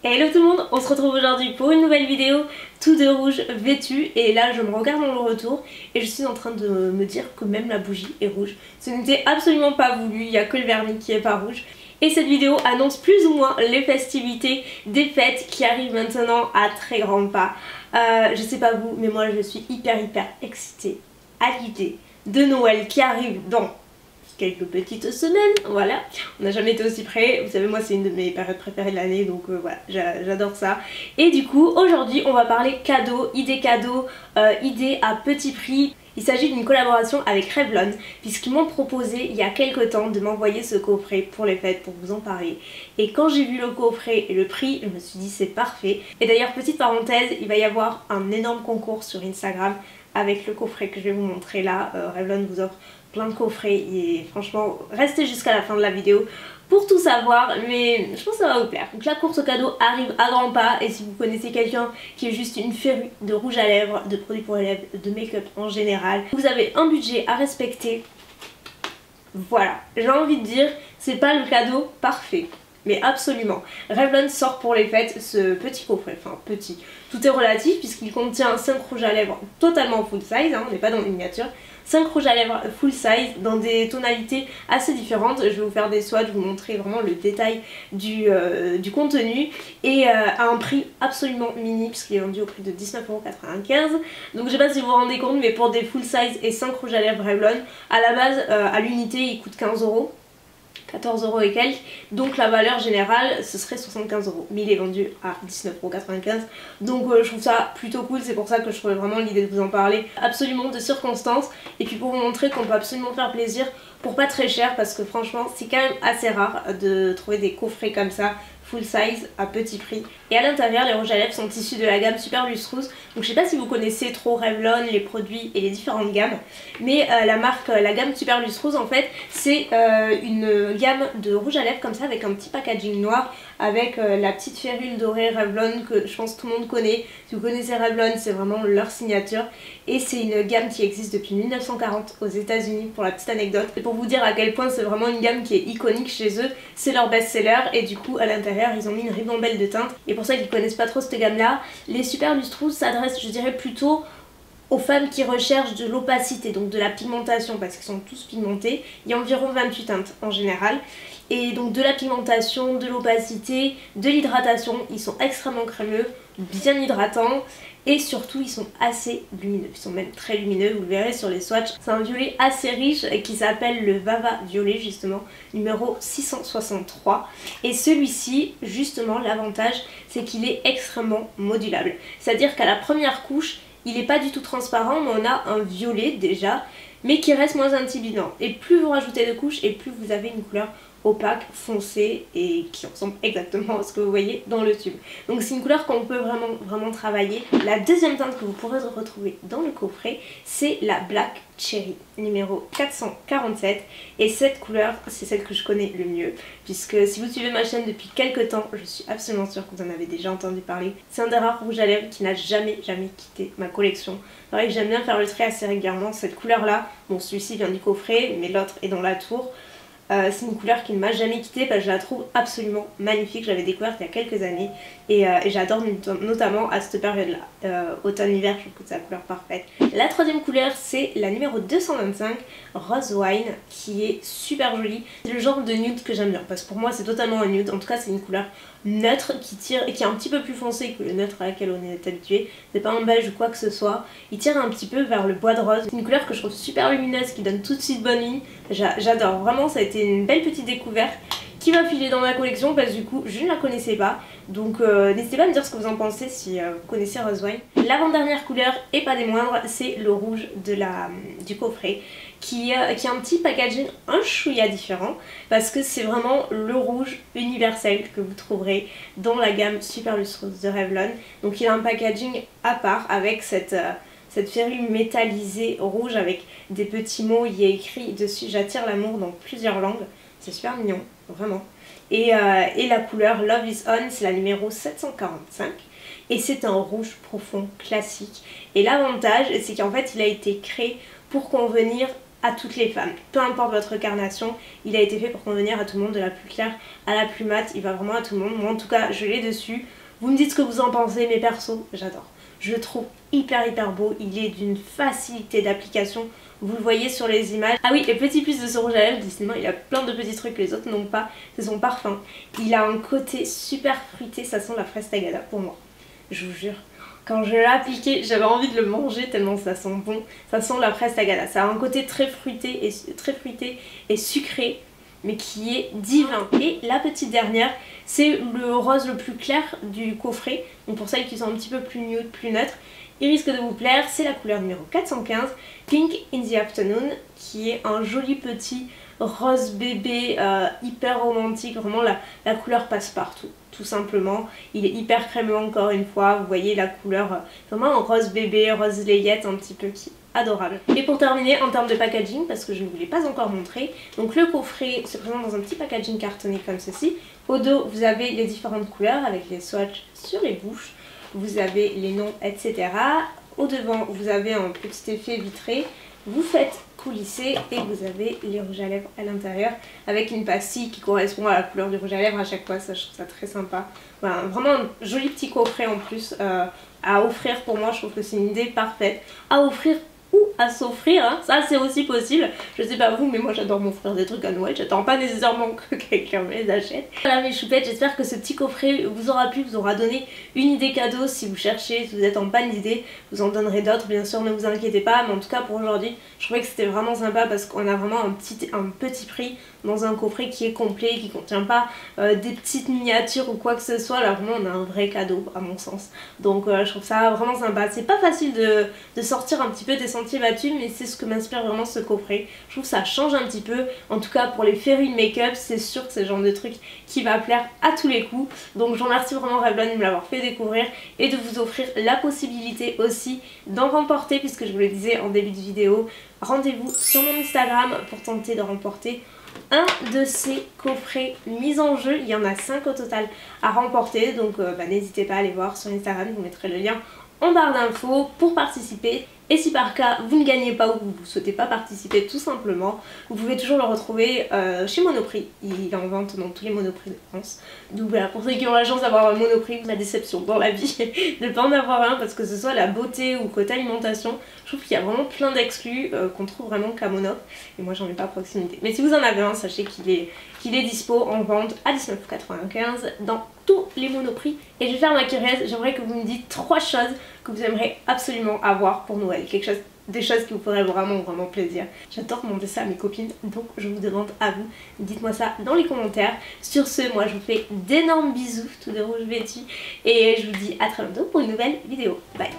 Hello tout le monde, on se retrouve aujourd'hui pour une nouvelle vidéo tout de rouge vêtu et là je me regarde dans le retour et je suis en train de me dire que même la bougie est rouge. Ce n'était absolument pas voulu, il n'y a que le vernis qui est pas rouge. Et cette vidéo annonce plus ou moins les festivités des fêtes qui arrivent maintenant à très grands pas. Je sais pas vous, mais moi je suis hyper excitée à l'idée de Noël qui arrive dans quelques petites semaines, voilà, on n'a jamais été aussi près, vous savez moi c'est une de mes périodes préférées de l'année donc voilà, j'adore ça. Et du coup aujourd'hui on va parler cadeaux, idées à petit prix. Il s'agit d'une collaboration avec Revlon puisqu'ils m'ont proposé il y a quelques temps de m'envoyer ce coffret pour les fêtes pour vous en parler. Et quand j'ai vu le coffret et le prix, je me suis dit c'est parfait. Et d'ailleurs petite parenthèse, il va y avoir un énorme concours sur Instagram avec le coffret que je vais vous montrer là. Revlon vous offre plein de coffrets et franchement restez jusqu'à la fin de la vidéo pour tout savoir, mais je pense que ça va vous plaire. Donc la course au cadeau arrive à grands pas et si vous connaissez quelqu'un qui est juste une férue de rouge à lèvres, de produits pour les lèvres, de make-up en général, vous avez un budget à respecter, voilà, j'ai envie de dire c'est pas le cadeau parfait. Mais absolument. Revlon sort pour les fêtes ce petit coffret, enfin petit, tout est relatif puisqu'il contient 5 rouges à lèvres totalement full size, hein, on n'est pas dans une miniature, 5 rouges à lèvres full size dans des tonalités assez différentes. Je vais vous faire des swatchs, vous montrer vraiment le détail du contenu et à un prix absolument mini puisqu'il est vendu au prix de 19,95 €. Donc je sais pas si vous vous rendez compte mais pour des full size et 5 rouges à lèvres Revlon, à la base à l'unité il coûte 15 €. 14 € et quelques, donc la valeur générale ce serait 75 €, mais il est vendu à 19,95 €, donc je trouve ça plutôt cool, c'est pour ça que je trouvais vraiment l'idée de vous en parler, absolument de circonstance, et puis pour vous montrer qu'on peut absolument faire plaisir pour pas très cher, parce que franchement c'est quand même assez rare de trouver des coffrets comme ça, full size à petit prix. Et à l'intérieur les rouges à lèvres sont issus de la gamme Super Lustrous. Donc je sais pas si vous connaissez trop Revlon, les produits et les différentes gammes, mais la gamme Super Lustrous en fait c'est une gamme de rouge à lèvres comme ça avec un petit packaging noir avec la petite férule dorée Revlon que je pense tout le monde connaît. Si vous connaissez Revlon c'est vraiment leur signature et c'est une gamme qui existe depuis 1940 aux États-Unis pour la petite anecdote. Et pour vous dire à quel point c'est vraiment une gamme qui est iconique chez eux, c'est leur best-seller et du coup à l'intérieur ils ont mis une ribambelle de teintes. Et pour ceux qui connaissent pas trop cette gamme là, les Super Lustrous s'adressent je dirais plutôt aux femmes qui recherchent de l'opacité, donc de la pigmentation parce qu'ils sont tous pigmentés. Il y a environ 28 teintes en général. Et donc de la pigmentation, de l'opacité, de l'hydratation, ils sont extrêmement crémeux, bien hydratants et surtout ils sont assez lumineux, ils sont même très lumineux, vous le verrez sur les swatchs. C'est un violet assez riche qui s'appelle le Vava Violet justement, numéro 663 et celui-ci justement l'avantage c'est qu'il est extrêmement modulable, c'est-à-dire qu'à la première couche il n'est pas du tout transparent mais on a un violet déjà mais qui reste moins intimidant et plus vous rajoutez de couches et plus vous avez une couleur opaque, foncé et qui ressemble exactement à ce que vous voyez dans le tube. Donc c'est une couleur qu'on peut vraiment travailler. La deuxième teinte que vous pourrez retrouver dans le coffret c'est la Black Cherry numéro 447 et cette couleur c'est celle que je connais le mieux puisque si vous suivez ma chaîne depuis quelques temps je suis absolument sûre que vous en avez déjà entendu parler. C'est un des rares rouges à lèvres qui n'a jamais quitté ma collection. C'est vrai que j'aime bien faire le trait assez régulièrement. Cette couleur là, bon celui-ci vient du coffret mais l'autre est dans la tour. C'est une couleur qui ne m'a jamais quittée parce que je la trouve absolument magnifique. J'avais découvert il y a quelques années et j'adore notamment à cette période là, automne-hiver, je trouve que c'est la couleur parfaite. La troisième couleur c'est la numéro 225, Rose Wine, qui est super jolie. C'est le genre de nude que j'aime bien parce que pour moi c'est totalement un nude, en tout cas c'est une couleur neutre qui tire et qui est un petit peu plus foncé que le neutre à laquelle on est habitué. C'est pas un beige ou quoi que ce soit, il tire un petit peu vers le bois de rose. C'est une couleur que je trouve super lumineuse qui donne tout de suite bonne ligne. J'adore, vraiment ça a été une belle petite découverte qui va filer dans ma collection parce que du coup je ne la connaissais pas. Donc n'hésitez pas à me dire ce que vous en pensez si vous connaissez Rose Wine. L'avant-dernière couleur et pas des moindres c'est le rouge du coffret qui a un petit packaging un chouïa différent parce que c'est vraiment le rouge universel que vous trouverez dans la gamme Super Lustrous de Revlon. Donc il a un packaging à part avec cette férule métallisée rouge avec des petits mots, il y a écrit dessus j'attire l'amour dans plusieurs langues. C'est super mignon, vraiment. Et la couleur Love is On, c'est la numéro 745. Et c'est un rouge profond classique. Et l'avantage, c'est qu'en fait, il a été créé pour convenir à toutes les femmes, peu importe votre carnation, il a été fait pour convenir à tout le monde, de la plus claire à la plus mate, il va vraiment à tout le monde. Moi en tout cas je l'ai dessus, vous me dites ce que vous en pensez, mais perso j'adore. Je le trouve hyper beau, il est d'une facilité d'application, vous le voyez sur les images. Ah oui, et petit plus de ce rouge à lèvres, décidément il a plein de petits trucs que les autres n'ont pas, c'est son parfum. Il a un côté super fruité, ça sent la fraise tagada pour moi, je vous jure. Quand je l'ai appliqué, j'avais envie de le manger tellement ça sent bon, ça sent la fraise tagada. Ça a un côté très fruité et sucré, mais qui est divin. Et la petite dernière, c'est le rose le plus clair du coffret, donc pour celles qui sont un petit peu plus nude, plus neutres, il risque de vous plaire, c'est la couleur numéro 415, Pink in the Afternoon, qui est un joli petit rose bébé hyper romantique, vraiment la couleur passe partout, tout simplement. Il est hyper crémeux encore une fois, vous voyez la couleur, vraiment un rose bébé, rose layette un petit peu qui est adorable. Et pour terminer, en termes de packaging, parce que je ne vous l'ai pas encore montré, donc le coffret se présente dans un petit packaging cartonné comme ceci. Au dos, vous avez les différentes couleurs avec les swatchs sur les bouches, vous avez les noms, etc. Au devant, vous avez un petit effet vitré. Vous faites coulisser et vous avez les rouges à lèvres à l'intérieur avec une pastille qui correspond à la couleur du rouge à lèvres à chaque fois, ça je trouve ça très sympa. Voilà, vraiment un joli petit coffret en plus à offrir pour moi, je trouve que c'est une idée parfaite à offrir ou à s'offrir, hein. Ça c'est aussi possible, je sais pas vous mais moi j'adore m'offrir des trucs à Noël, j'attends pas nécessairement que quelqu'un me les achète. Voilà mes choupettes, j'espère que ce petit coffret vous aura plu, vous aura donné une idée cadeau si vous cherchez, si vous êtes en panne d'idées, vous en donnerez d'autres bien sûr, ne vous inquiétez pas, mais en tout cas pour aujourd'hui je trouvais que c'était vraiment sympa parce qu'on a vraiment un petit prix dans un coffret qui est complet, qui contient pas des petites miniatures ou quoi que ce soit, là vraiment on a un vrai cadeau à mon sens, donc je trouve ça vraiment sympa. C'est pas facile de sortir un petit peu des sentiers battus, mais c'est ce que m'inspire vraiment ce coffret. Je trouve que ça change un petit peu, en tout cas pour les férus de make-up, c'est sûr que c'est le genre de truc qui va plaire à tous les coups. Donc je remercie vraiment Revlon de me l'avoir fait découvrir et de vous offrir la possibilité aussi d'en remporter, puisque je vous le disais en début de vidéo, rendez-vous sur mon Instagram pour tenter de remporter un de ces coffrets mis en jeu. Il y en a 5 au total à remporter, donc n'hésitez pas à aller voir sur Instagram, je vous mettrai le lien en barre d'infos pour participer. Et si par cas vous ne gagnez pas ou vous ne souhaitez pas participer tout simplement, vous pouvez toujours le retrouver chez Monoprix. Il est en vente dans tous les Monoprix de France. Donc voilà, pour ceux qui ont la chance d'avoir un Monoprix, ma déception dans la vie de ne pas en avoir un, parce que ce soit la beauté ou côté alimentation, je trouve qu'il y a vraiment plein d'exclus qu'on trouve vraiment qu'à Monop. Et moi j'en ai pas à proximité. Mais si vous en avez un, sachez qu'il est dispo en vente à 19,95 € dans tous les Monoprix. Et je vais faire ma curieuse, j'aimerais que vous me dites 3 choses que vous aimeriez absolument avoir pour Noël. Des choses qui vous feraient vraiment plaisir. J'adore demander ça à mes copines, donc je vous demande à vous, dites-moi ça dans les commentaires. Sur ce, moi je vous fais d'énormes bisous, tout de rouge vêtu, et je vous dis à très bientôt pour une nouvelle vidéo. Bye.